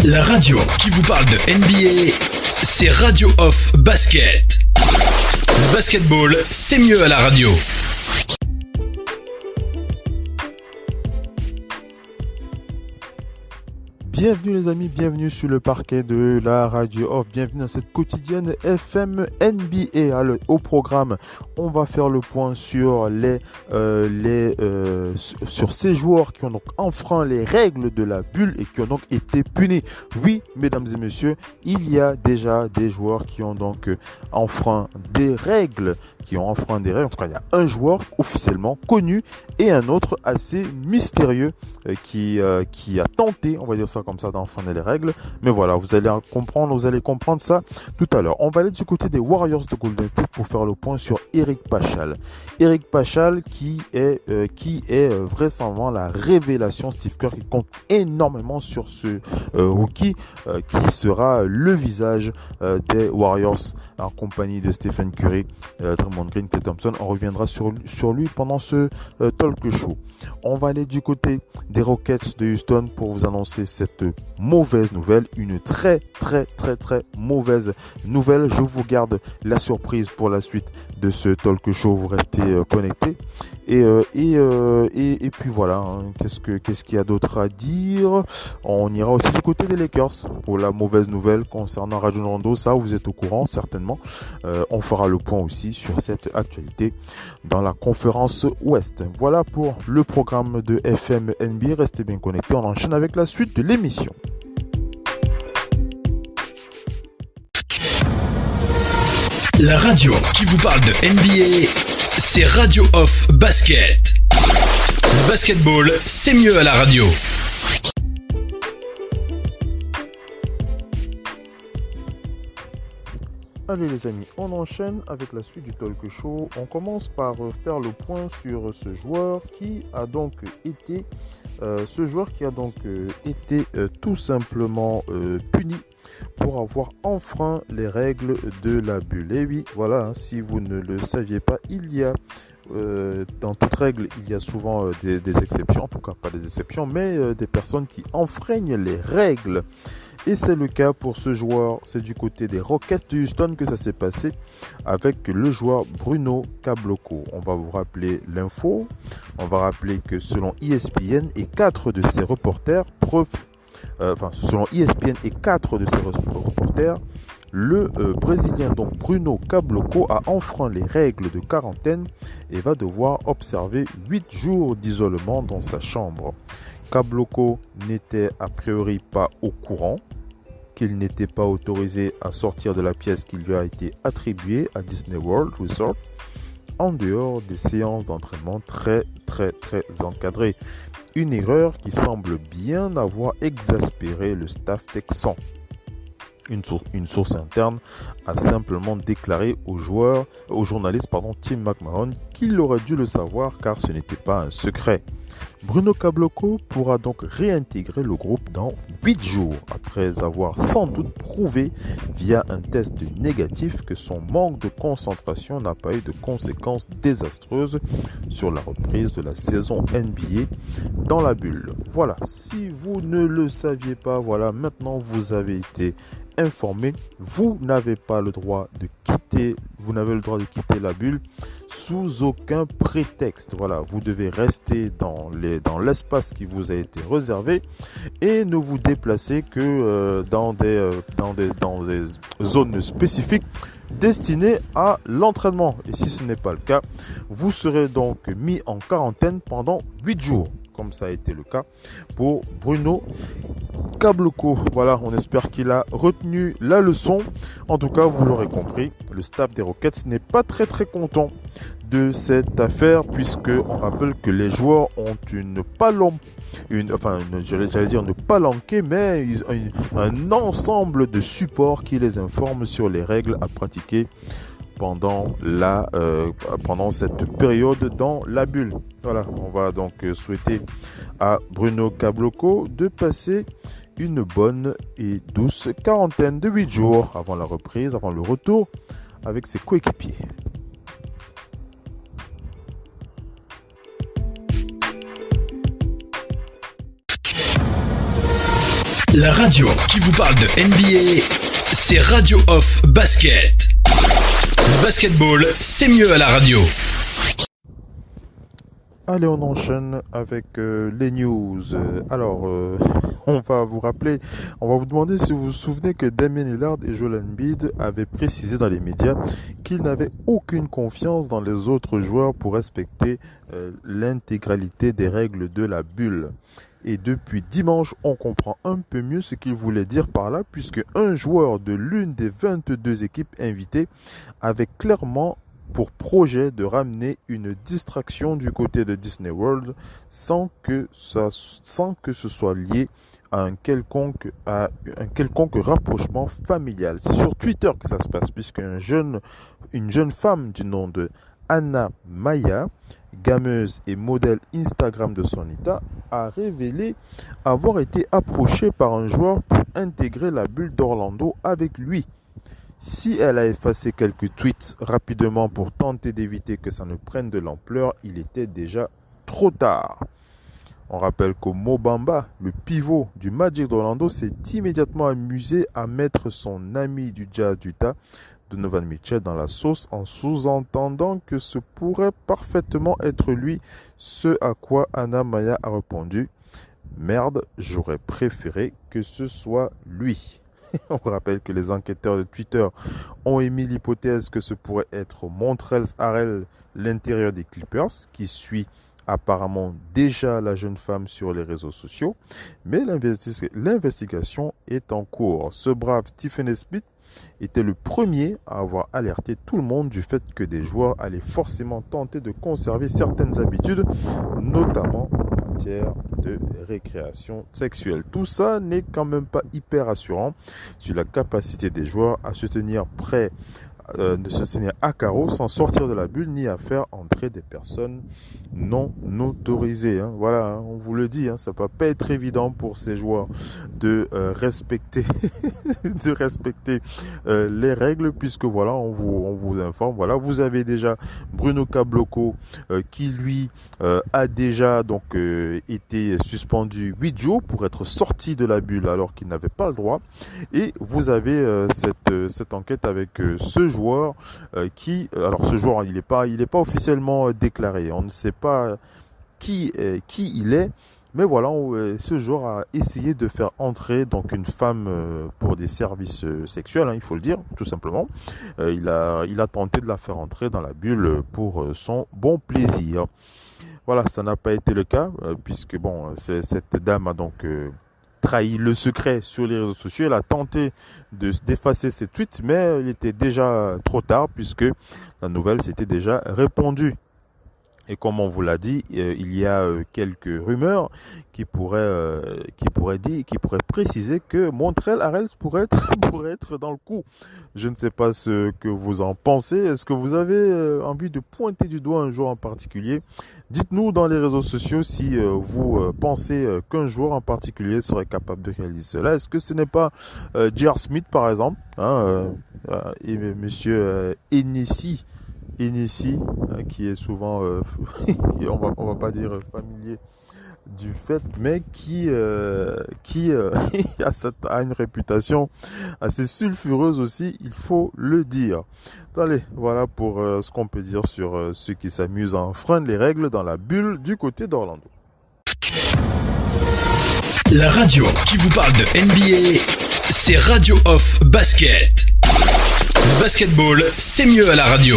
La radio qui vous parle de NBA, c'est Radio Off Basket. Le basketball, c'est mieux à la radio. Bienvenue les amis, bienvenue sur le parquet de la Radio Off, bienvenue dans cette quotidienne FM NBA. Alors, au programme, on va faire le point sur sur ces joueurs qui ont donc enfreint les règles de la bulle et qui ont donc été punis. Oui, mesdames et messieurs, il y a déjà des joueurs qui ont donc enfreint des règles. En tout cas, il y a un joueur officiellement connu et un autre assez mystérieux qui a tenté, on va dire ça comme ça, d'enfreindre les règles. Mais voilà, vous allez comprendre ça tout à l'heure. On va aller du côté des Warriors de Golden State pour faire le point sur Eric Paschall. Eric Paschall qui est vraisemblablement la révélation. Steve Kerr qui compte énormément sur ce rookie qui sera le visage des Warriors en compagnie de Stephen Curry, Draymond Green, Klay Thompson. On reviendra sur lui pendant ce talk show. On va aller du côté des Rockets de Houston pour vous annoncer cette mauvaise nouvelle, une très mauvaise nouvelle. Je vous garde la surprise pour la suite de ce talk show. Vous restez connectés. Et puis voilà, hein. Qu'est-ce qu'il y a d'autre à dire? On ira aussi du côté des Lakers pour la mauvaise nouvelle concernant Rajon Rondo. Ça, vous êtes au courant certainement. On fera le point aussi sur cette actualité dans la conférence Ouest. Voilà pour le programme de FM NBA. Restez bien connectés. On enchaîne avec la suite de l'émission. La radio qui vous parle de NBA, c'est Radio Off Basket. Le basketball, c'est mieux à la radio. Allez les amis, on enchaîne avec la suite du talk show. On commence par faire le point sur ce joueur qui a donc été tout simplement puni pour avoir enfreint les règles de la bulle. Et oui, voilà, hein, si vous ne le saviez pas, il y a dans toute règle, il y a souvent des exceptions, en tout cas pas des exceptions, mais des personnes qui enfreignent les règles. Et c'est le cas pour ce joueur, c'est du côté des Rockets de Houston que ça s'est passé avec le joueur Bruno Caboclo. On va vous rappeler l'info, on va rappeler que selon ESPN et 4 de ses reporters, le Brésilien donc Bruno Caboclo a enfreint les règles de quarantaine et va devoir observer 8 jours d'isolement dans sa chambre. Caboclo n'était a priori pas au courant qu'il n'était pas autorisé à sortir de la pièce qui lui a été attribuée à Disney World Resort en dehors des séances d'entraînement très encadrées. Une erreur qui semble bien avoir exaspéré le staff texan. Une source interne a simplement déclaré au journaliste Tim McMahon qu'il aurait dû le savoir car ce n'était pas un secret. Bruno Caboclo pourra donc réintégrer le groupe dans 8 jours après avoir sans doute prouvé via un test négatif que son manque de concentration n'a pas eu de conséquences désastreuses sur la reprise de la saison NBA dans la bulle. Voilà, si vous ne le saviez pas, voilà, maintenant vous avez été informé. Vous n'avez le droit de quitter la bulle sous aucun prétexte. Voilà, vous devez rester dans l'espace qui vous a été réservé et ne vous déplacer que dans des zones spécifiques destinées à l'entraînement. Et si ce n'est pas le cas, vous serez donc mis en quarantaine pendant 8 jours. Comme ça a été le cas pour Bruno Caboclo. Voilà, on espère qu'il a retenu la leçon. En tout cas, vous l'aurez compris, le staff des Rockets n'est pas très content de cette affaire puisque on rappelle que les joueurs ont une palanquée, mais un ensemble de supports qui les informent sur les règles à pratiquer pendant cette période dans la bulle. Voilà, on va donc souhaiter à Bruno Caboclo de passer une bonne et douce quarantaine de 8 jours avant la reprise, avant le retour avec ses coéquipiers. La radio qui vous parle de NBA, c'est Radio Off Basket. Le basketball, c'est mieux à la radio. Allez, on enchaîne avec les news. On va vous demander si vous vous souvenez que Damian Lillard et Joel Embiid avaient précisé dans les médias qu'ils n'avaient aucune confiance dans les autres joueurs pour respecter l'intégralité des règles de la bulle. Et depuis dimanche, on comprend un peu mieux ce qu'il voulait dire par là, puisque un joueur de l'une des 22 équipes invitées avait clairement pour projet de ramener une distraction du côté de Disney World sans que ce soit lié à un quelconque rapprochement familial. C'est sur Twitter que ça se passe, puisque une jeune femme du nom de Anna Maya, gameuse et modèle Instagram de son état, a révélé avoir été approchée par un joueur pour intégrer la bulle d'Orlando avec lui. Si elle a effacé quelques tweets rapidement pour tenter d'éviter que ça ne prenne de l'ampleur, il était déjà trop tard. On rappelle que Mo Bamba, le pivot du Magic d'Orlando, s'est immédiatement amusé à mettre son ami du Jazz d'Utah, Donovan Mitchell, dans la sauce en sous-entendant que ce pourrait parfaitement être lui, ce à quoi Anna Maya a répondu « Merde, j'aurais préféré que ce soit lui ». On rappelle que les enquêteurs de Twitter ont émis l'hypothèse que ce pourrait être Montrezl Harrell, l'intérieur des Clippers, qui suit apparemment déjà la jeune femme sur les réseaux sociaux, mais l'investigation est en cours. Ce brave Stephen Smith était le premier à avoir alerté tout le monde du fait que des joueurs allaient forcément tenter de conserver certaines habitudes, notamment en matière de récréation sexuelle. Tout ça n'est quand même pas hyper rassurant sur la capacité des joueurs à se tenir prêts, de se tenir à carreau sans sortir de la bulle ni à faire entrer des personnes non autorisées. Voilà, on vous le dit, ça va pas être évident pour ces joueurs de respecter les règles, puisque voilà, on vous informe. Voilà, vous avez déjà Bruno Caboclo qui lui a déjà donc été suspendu 8 jours pour être sorti de la bulle alors qu'il n'avait pas le droit. Et vous avez cette enquête avec ce joueur ce joueur il est pas officiellement déclaré, on ne sait pas qui il est, mais voilà, ce joueur a essayé de faire entrer donc une femme pour des services sexuels, il faut le dire tout simplement. Il a tenté de la faire entrer dans la bulle pour son bon plaisir. Voilà, ça n'a pas été le cas puisque cette dame a donc trahi le secret sur les réseaux sociaux. Elle a tenté d'effacer ses tweets, mais il était déjà trop tard puisque la nouvelle s'était déjà répandue. Et comme on vous l'a dit, il y a quelques rumeurs qui pourraient préciser que Montrezl Harrell pourrait être dans le coup. Je ne sais pas ce que vous en pensez. Est-ce que vous avez envie de pointer du doigt un joueur en particulier? Dites-nous dans les réseaux sociaux si vous pensez qu'un joueur en particulier serait capable de réaliser cela. Est-ce que ce n'est pas J.R. Smith par exemple, et Monsieur Hennessy, qui est souvent, on va pas dire familier du fait, mais qui a une réputation assez sulfureuse aussi, il faut le dire. Allez, voilà pour ce qu'on peut dire sur ceux qui s'amusent à enfreindre les règles dans la bulle du côté d'Orlando. La radio qui vous parle de NBA, c'est Radio Off Basket. Le basketball, c'est mieux à la radio.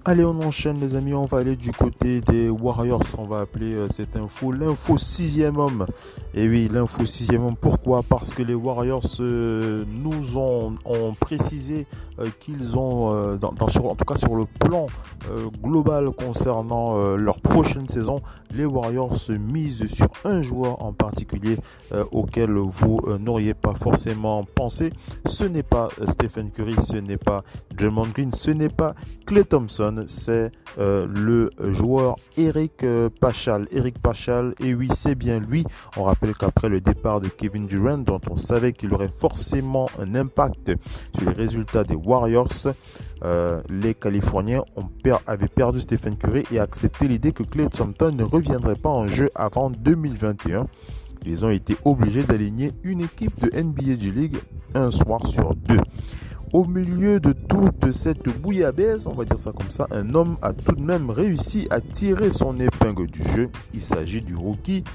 Allez, on enchaîne les amis, on va aller du côté des Warriors, on va appeler cette info l'info 6e homme. Et oui, l'info 6e homme, pourquoi? Parce que les Warriors nous ont précisé qu'ils ont, en tout cas sur le plan global concernant leur prochaine saison, les Warriors se misent sur un joueur en particulier auquel vous n'auriez pas forcément pensé. Ce n'est pas Stephen Curry, ce n'est pas Draymond Green, ce n'est pas Klay Thompson. Thompson, c'est le joueur Eric Paschall. Eric Paschall, et oui, c'est bien lui. On rappelle qu'après le départ de Kevin Durant, dont on savait qu'il aurait forcément un impact sur les résultats des Warriors, les Californiens avaient perdu Stephen Curry et accepté l'idée que Klay Thompson ne reviendrait pas en jeu avant 2021. Ils ont été obligés d'aligner une équipe de NBA G-League un soir sur deux. Au milieu de toute cette bouillabaisse, on va dire ça comme ça, un homme a tout de même réussi à tirer son épingle du jeu. Il s'agit du rookie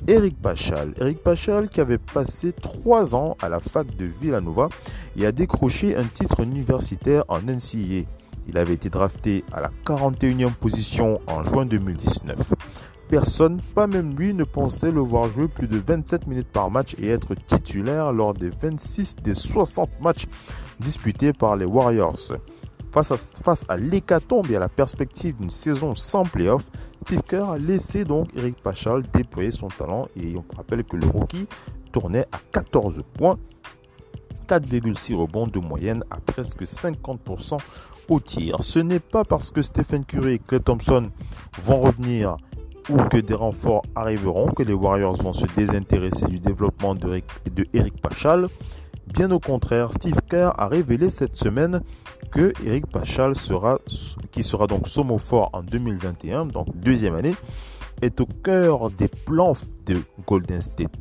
Eric Paschall. Eric Paschall qui avait passé 3 ans à la fac de Villanova et a décroché un titre universitaire en NCAA. Il avait été drafté à la 41e position en juin 2019. Personne, pas même lui, ne pensait le voir jouer plus de 27 minutes par match et être titulaire lors des 26 des 60 matchs disputés par les Warriors. Face à l'hécatombe et à la perspective d'une saison sans playoff, Steve Kerr a laissé donc Eric Paschall déployer son talent et on rappelle que le rookie tournait à 14 points, 4,6 rebonds de moyenne à presque 50% au tir. Ce n'est pas parce que Stephen Curry et Klay Thompson vont revenir ou que des renforts arriveront que les Warriors vont se désintéresser du développement de Eric Paschall. Bien au contraire, Steve Kerr a révélé cette semaine que Eric Paschall qui sera donc sophomore en 2021, donc deuxième année, est au cœur des plans de Golden State.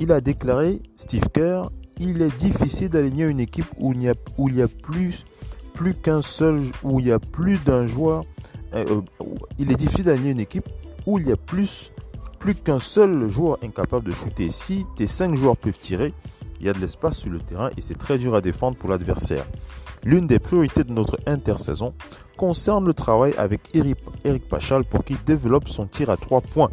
Il a déclaré, Steve Kerr, il est difficile d'aligner une équipe où il y a plus qu'un seul, où il y a plus d'un joueur. Il est difficile d'aligner une équipe où il y a plus qu'un seul joueur incapable de shooter. Si tes 5 joueurs peuvent tirer, il y a de l'espace sur le terrain et c'est très dur à défendre pour l'adversaire. L'une des priorités de notre intersaison concerne le travail avec Eric Paschall pour qu'il développe son tir à 3 points.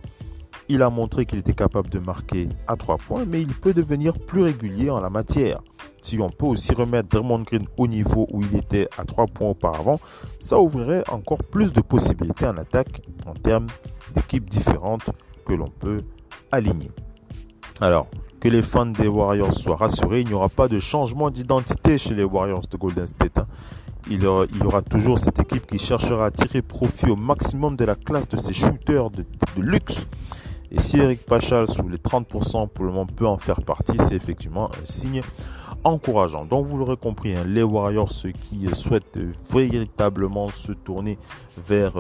Il a montré qu'il était capable de marquer à 3 points, mais il peut devenir plus régulier en la matière. Si on peut aussi remettre Draymond Green au niveau où il était à 3 points auparavant, ça ouvrirait encore plus de possibilités en attaque en termes d'équipes différentes que l'on peut aligner. Alors, que les fans des Warriors soient rassurés, il n'y aura pas de changement d'identité chez les Warriors de Golden State. Il y aura toujours cette équipe qui cherchera à tirer profit au maximum de la classe de ces shooters de luxe. Et si Eric Paschall sous les 30% pour le moment peut en faire partie, c'est effectivement un signe encourageant. Donc vous l'aurez compris, les Warriors, ceux qui souhaitent véritablement se tourner vers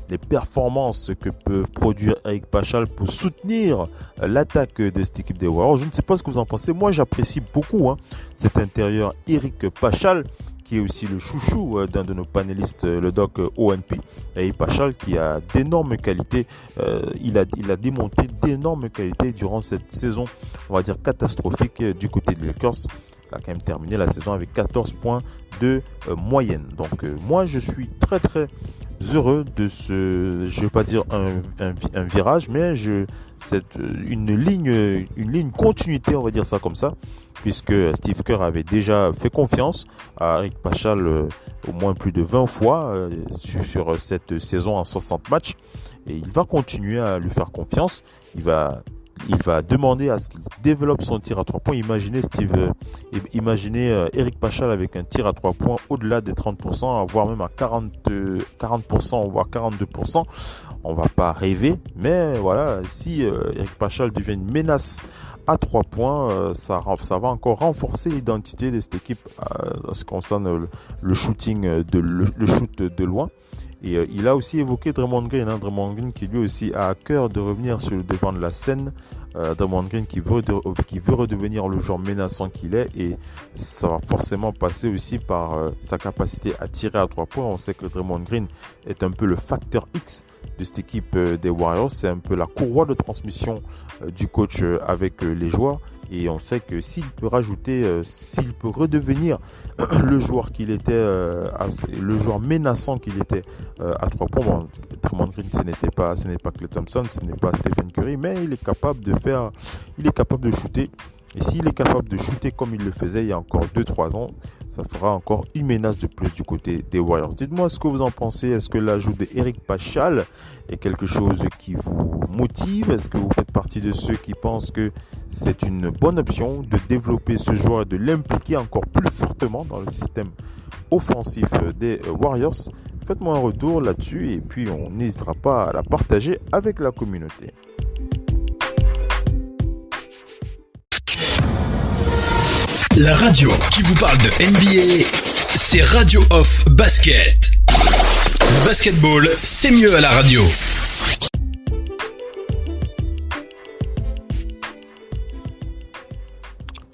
les performances que peut produire Eric Paschall pour soutenir l'attaque de cette équipe des Warriors. Je ne sais pas ce que vous en pensez. Moi, j'apprécie beaucoup cet intérieur Eric Paschall, qui est aussi le chouchou d'un de nos panélistes, le doc ONP, Eric Paschall, qui a d'énormes qualités. Il a démontré d'énormes qualités durant cette saison, on va dire catastrophique, du côté des Lakers. Il a quand même terminé la saison avec 14 points de moyenne. Donc moi, je suis très très heureux de je ne vais pas dire un virage, mais une ligne continuité, on va dire ça comme ça, puisque Steve Kerr avait déjà fait confiance à Eric Paschall au moins plus de 20 fois sur cette saison en 60 matchs, et il va continuer à lui faire confiance. Il va demander à ce qu'il développe son tir à 3 points. Imaginez Eric Paschall avec un tir à 3 points au-delà des 30%, voire même à 40%, voire 42%. On va pas rêver, mais voilà, si Eric Paschall devient une menace à 3 points, ça va encore renforcer l'identité de cette équipe en ce qui concerne le shooting, le shoot de loin. Et il a aussi évoqué Draymond Green, Draymond Green qui lui aussi a à cœur de revenir sur le devant de la scène. Draymond Green qui veut redevenir le joueur menaçant qu'il est, et ça va forcément passer aussi par sa capacité à tirer à 3 points. On sait que Draymond Green est un peu le facteur X de cette équipe des Warriors. C'est un peu la courroie de transmission du coach avec les joueurs. Et on sait que s'il peut redevenir le joueur qu'il était, le joueur menaçant qu'il était à 3 points, bon, Draymond Green, ce n'est pas Klay Thompson, ce n'est pas Stephen Curry, mais il est capable de shooter. Et s'il est capable de shooter comme il le faisait il y a encore 2-3 ans, ça fera encore une menace de plus du côté des Warriors. Dites-moi ce que vous en pensez. Est-ce que l'ajout de Eric Paschall est quelque chose qui vous motive? Est-ce que vous faites partie de ceux qui pensent que c'est une bonne option de développer ce joueur et de l'impliquer encore plus fortement dans le système offensif des Warriors? Faites-moi un retour là-dessus et puis on n'hésitera pas à la partager avec la communauté. La radio qui vous parle de NBA, c'est Radio Off Basket. Le basketball, c'est mieux à la radio.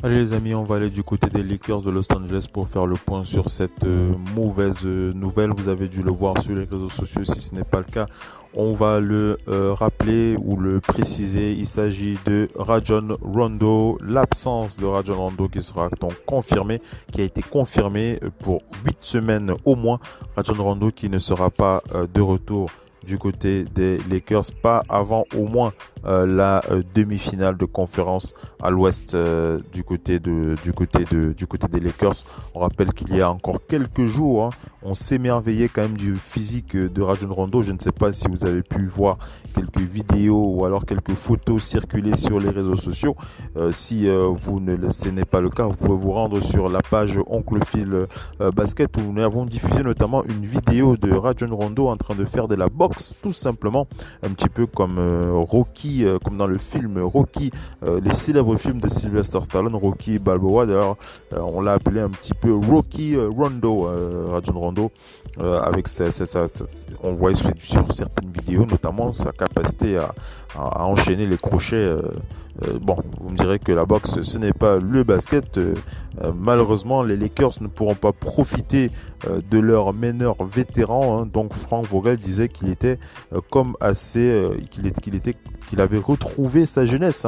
Allez les amis, on va aller du côté des Lakers de Los Angeles pour faire le point sur cette mauvaise nouvelle. Vous avez dû le voir sur les réseaux sociaux. Si ce n'est pas le cas, on va le rappeler ou le préciser. Il s'agit de Rajon Rondo, l'absence de Rajon Rondo qui sera donc confirmée, qui a été confirmée pour 8 semaines au moins. Rajon Rondo qui ne sera pas de retour du côté des Lakers, pas avant au moins la demi-finale de conférence à l'ouest du côté des Lakers. On rappelle qu'il y a encore quelques jours, on s'émerveillait quand même du physique de Rajon Rondo. Je ne sais pas si vous avez pu voir quelques vidéos ou alors quelques photos circuler sur les réseaux sociaux. Si ce n'est pas le cas, vous pouvez vous rendre sur la page Oncle Phil Basket où nous avons diffusé notamment une vidéo de Rajon Rondo en train de faire de la boxe, tout simplement, un petit peu comme Rocky, comme dans le film Rocky, les célèbres films de Sylvester Stallone, Rocky Balboa. D'ailleurs, on l'a appelé un petit peu Rocky Rondo, Rajon Rondo, avec on voit sur certaines vidéos, notamment sa capacité à enchaîner les crochets. Bon, vous me direz que la boxe, ce n'est pas le basket. Malheureusement, les Lakers ne pourront pas profiter de leur meneur vétéran. Donc, Frank Vogel disait qu'il était qu'il avait retrouvé sa jeunesse.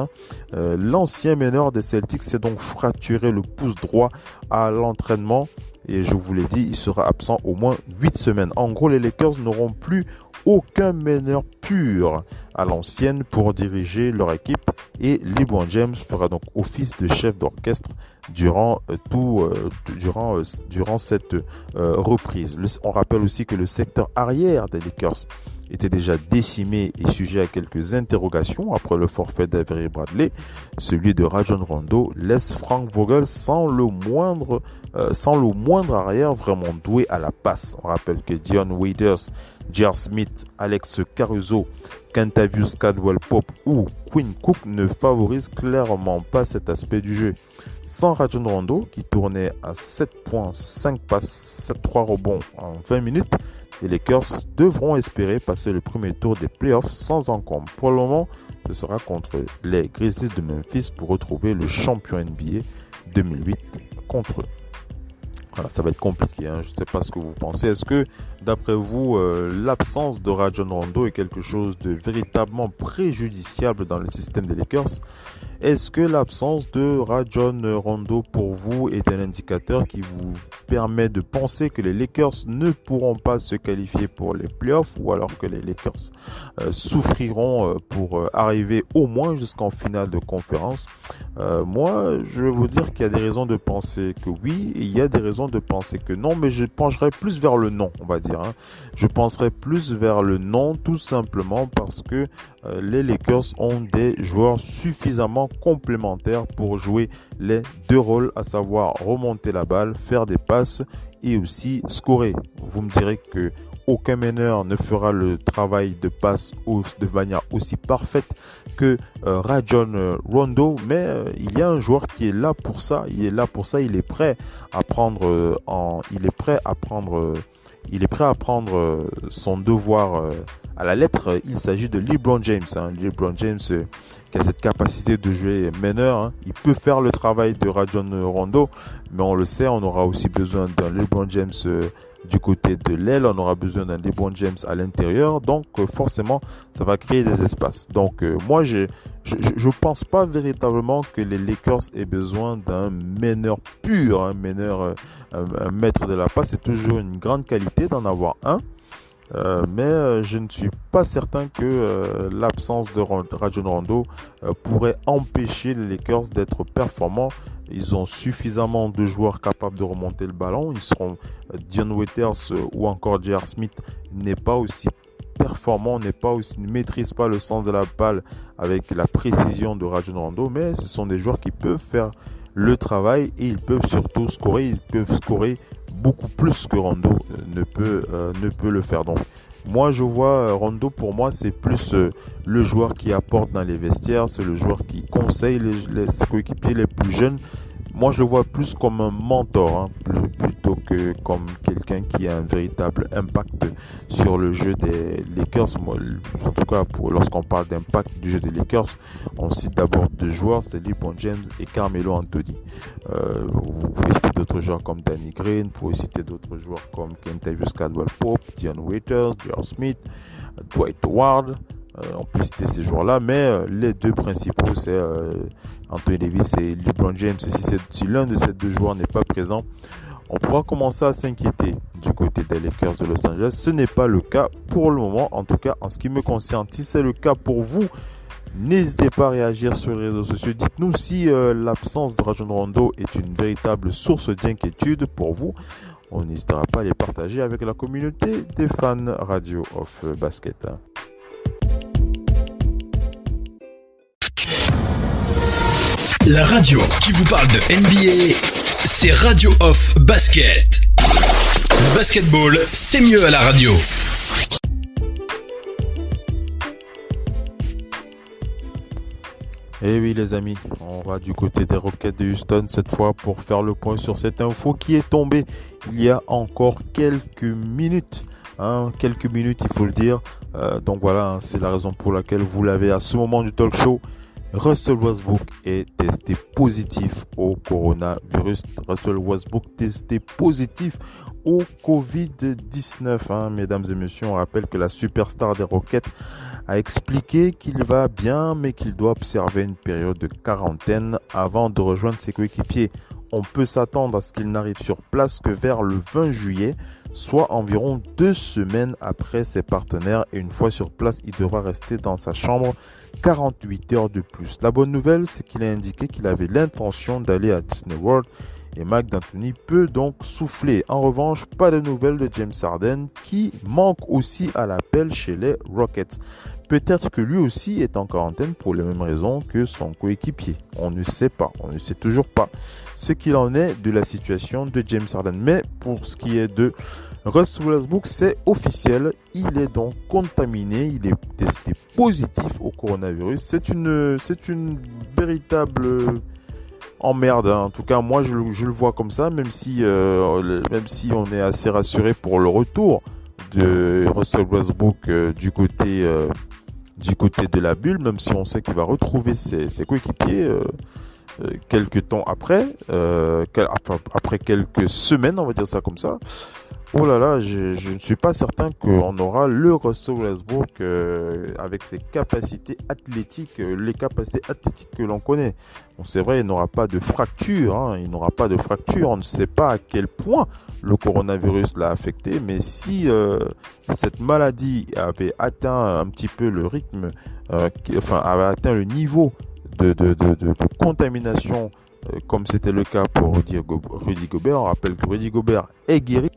L'ancien meneur des Celtics s'est donc fracturé le pouce droit à l'entraînement. Et je vous l'ai dit, il sera absent au moins 8 semaines. En gros, les Lakers n'auront plus aucun meneur pur à l'ancienne pour diriger leur équipe. Et LeBron James fera donc office de chef d'orchestre durant cette reprise. On rappelle aussi que le secteur arrière des Lakers était déjà décimé et sujet à quelques interrogations après le forfait d'Avery Bradley. Celui de Rajon Rondo laisse Frank Vogel sans le moindre arrière vraiment doué à la passe. On rappelle que Dion Waiters, J.R. Smith, Alex Caruso, Kentavious Caldwell-Pope ou Quinn Cook ne favorisent clairement pas cet aspect du jeu. Sans Rajon Rondo, qui tournait à 7 points, 5 passes, 7-3 rebonds en 20 minutes, les Lakers devront espérer passer le premier tour des playoffs sans encombre. Pour le moment, ce sera contre les Grizzlies de Memphis pour retrouver le champion NBA 2008 contre eux. Voilà, ça va être compliqué, Je ne sais pas ce que vous pensez. Est-ce que, d'après vous, l'absence de Rajon Rondo est quelque chose de véritablement préjudiciable dans le système des Lakers? Est-ce que l'absence de Rajon Rondo pour vous est un indicateur qui vous permet de penser que les Lakers ne pourront pas se qualifier pour les playoffs ou alors que les Lakers souffriront pour arriver au moins jusqu'en finale de conférence? Moi, je vais vous dire qu'il y a des raisons de penser que oui, et il y a des raisons de penser que non, mais je pencherai plus vers le non, on va dire. Je penserai plus vers le non, tout simplement parce que les Lakers ont des joueurs suffisamment complémentaires pour jouer les deux rôles, à savoir remonter la balle, faire des passes et aussi scorer. Vous me direz que aucun meneur ne fera le travail de passe de manière aussi parfaite que Rajon Rondo, mais il y a un joueur qui est là pour ça. Il est prêt à prendre son devoir à la lettre. Il s'agit de LeBron James. LeBron James qui a cette capacité de jouer meneur. Il peut faire le travail de Rajon Rondo, mais on le sait, on aura aussi besoin d'un LeBron James du côté de l'aile, on aura besoin d'un LeBron James à l'intérieur, donc forcément ça va créer des espaces. Donc moi je pense pas véritablement que les Lakers aient besoin d'un meneur pur, un maître de la passe. C'est toujours une grande qualité d'en avoir un, Mais je ne suis pas certain que l'absence de Rajon Rondo pourrait empêcher les Lakers d'être performants. Ils ont suffisamment de joueurs capables de remonter le ballon. Ils seront Dion Waiters ou encore J.R. Smith n'est pas aussi performant, ne maîtrise pas le sens de la balle avec la précision de Rajon Rondo, mais ce sont des joueurs qui peuvent faire le travail et ils peuvent surtout scorer. Ils peuvent scorer beaucoup plus que Rondo ne peut le faire. Donc moi je vois Rondo, pour moi c'est plus le joueur qui apporte dans les vestiaires, c'est le joueur qui conseille ses coéquipiers les plus jeunes. Moi je le vois plus comme un mentor plutôt que comme quelqu'un qui a un véritable impact sur le jeu des Lakers. Moi, en tout cas lorsqu'on parle d'impact du jeu des Lakers, on cite d'abord deux joueurs, c'est LeBron James et Carmelo Anthony. Vous pouvez citer d'autres joueurs comme Danny Green, vous pouvez citer d'autres joueurs comme Kentavious Caldwell-Pope, Dion Waiters, J.R. Smith, Dwight Howard. On peut citer ces joueurs-là, mais les deux principaux, c'est Anthony Davis et LeBron James. Si l'un de ces deux joueurs n'est pas présent, on pourra commencer à s'inquiéter du côté des Lakers de Los Angeles. Ce n'est pas le cas pour le moment, en tout cas en ce qui me concerne. Si c'est le cas pour vous, n'hésitez pas à réagir sur les réseaux sociaux. Dites-nous si l'absence de Rajon Rondo est une véritable source d'inquiétude pour vous. On n'hésitera pas à les partager avec la communauté des fans Radio of Basket. La radio qui vous parle de NBA, c'est Radio of Basket. Le basketball, c'est mieux à la radio. Et oui les amis, on va du côté des Rockets de Houston cette fois pour faire le point sur cette info qui est tombée il y a encore quelques minutes. Quelques minutes il faut le dire. Donc voilà, c'est la raison pour laquelle vous l'avez à ce moment du talk show. Russell Westbrook est testé positif au coronavirus. Russell Westbrook testé positif au Covid-19. Mesdames et messieurs, on rappelle que la superstar des Rockets a expliqué qu'il va bien, mais qu'il doit observer une période de quarantaine avant de rejoindre ses coéquipiers. On peut s'attendre à ce qu'il n'arrive sur place que vers le 20 juillet, soit environ 2 semaines après ses partenaires. Et une fois sur place, il devra rester dans sa chambre 48 heures de plus. La bonne nouvelle, c'est qu'il a indiqué qu'il avait l'intention d'aller à Disney World et Mike D'Antoni peut donc souffler. En revanche, pas de nouvelles de James Harden qui manque aussi à l'appel chez les Rockets. Peut-être que lui aussi est en quarantaine pour les mêmes raisons que son coéquipier. On ne sait pas, on ne sait toujours pas ce qu'il en est de la situation de James Harden. Mais pour ce qui est de Russell Westbrook, c'est officiel. Il est donc contaminé, il est testé positif au coronavirus. C'est une véritable emmerde. En tout cas, moi, je le vois comme ça, même si on est assez rassuré pour le retour de Russell Westbrook du côté de la bulle, même si on sait qu'il va retrouver ses coéquipiers quelques temps après, après quelques semaines, on va dire ça comme ça. Oh là là, je ne suis pas certain qu'on aura le Russell Westbrook avec ses capacités athlétiques, les capacités athlétiques que l'on connaît. Bon, c'est vrai, il n'aura pas de fracture, on ne sait pas à quel point le coronavirus l'a affecté, mais si cette maladie avait atteint un petit peu le rythme, avait atteint le niveau de contamination, comme c'était le cas pour Rudy Gobert, on rappelle que Rudy Gobert est guéri.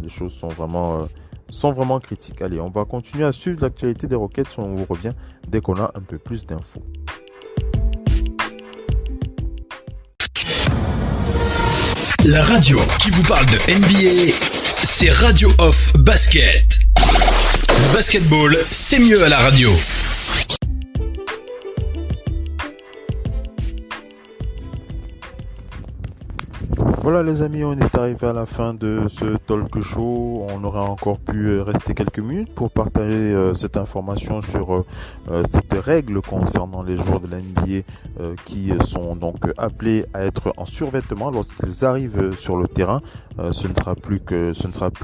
les choses sont vraiment critiques. Allez, on va continuer à suivre l'actualité des Rockets. On vous revient dès qu'on a un peu plus d'infos. La radio qui vous parle de NBA, c'est Radio Off Basket. Le basketball, c'est mieux à la radio. Voilà les amis, on est arrivé à la fin de ce talk show. On aurait encore pu rester quelques minutes pour partager cette information sur cette règle concernant les joueurs de la NBA qui sont donc appelés à être en survêtement lorsqu'ils arrivent sur le terrain. Ce ne sera plus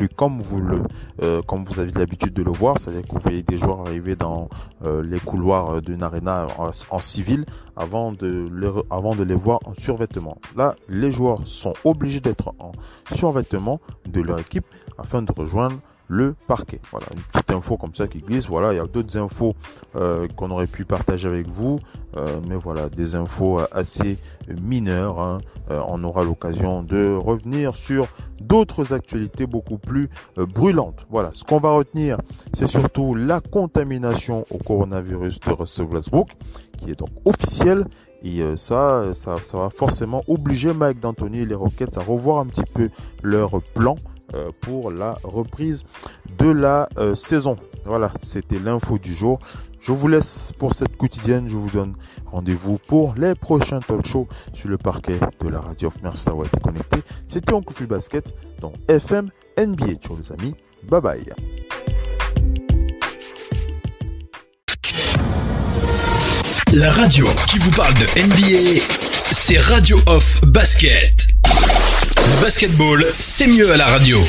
comme vous avez l'habitude de le voir, c'est-à-dire que vous voyez des joueurs arriver dans les couloirs d'une arena en civil avant de les voir en survêtement. Là, les joueurs sont obligés d'être en survêtement de leur équipe afin de rejoindre le parquet. Voilà, une petite info comme ça qui glisse. Voilà, il y a d'autres infos qu'on aurait pu partager avec vous, mais voilà, des infos assez mineures, hein. On aura l'occasion de revenir sur d'autres actualités beaucoup plus brûlantes. Voilà, ce qu'on va retenir, c'est surtout la contamination au coronavirus de Russell Westbrook, qui est donc officielle. Et ça va forcément obliger Mike D'Antoni et les Rockets à revoir un petit peu leur plan pour la reprise de la saison. Voilà, c'était l'info du jour. Je vous laisse pour cette quotidienne. Je vous donne rendez-vous pour les prochains talk shows sur le parquet de la radio. Merci d'avoir été connecté. C'était Oncle Phil Basket dans FM NBA. Ciao les amis. Bye bye. La radio qui vous parle de NBA, c'est Radio Off Basket. Le basketball, c'est mieux à la radio.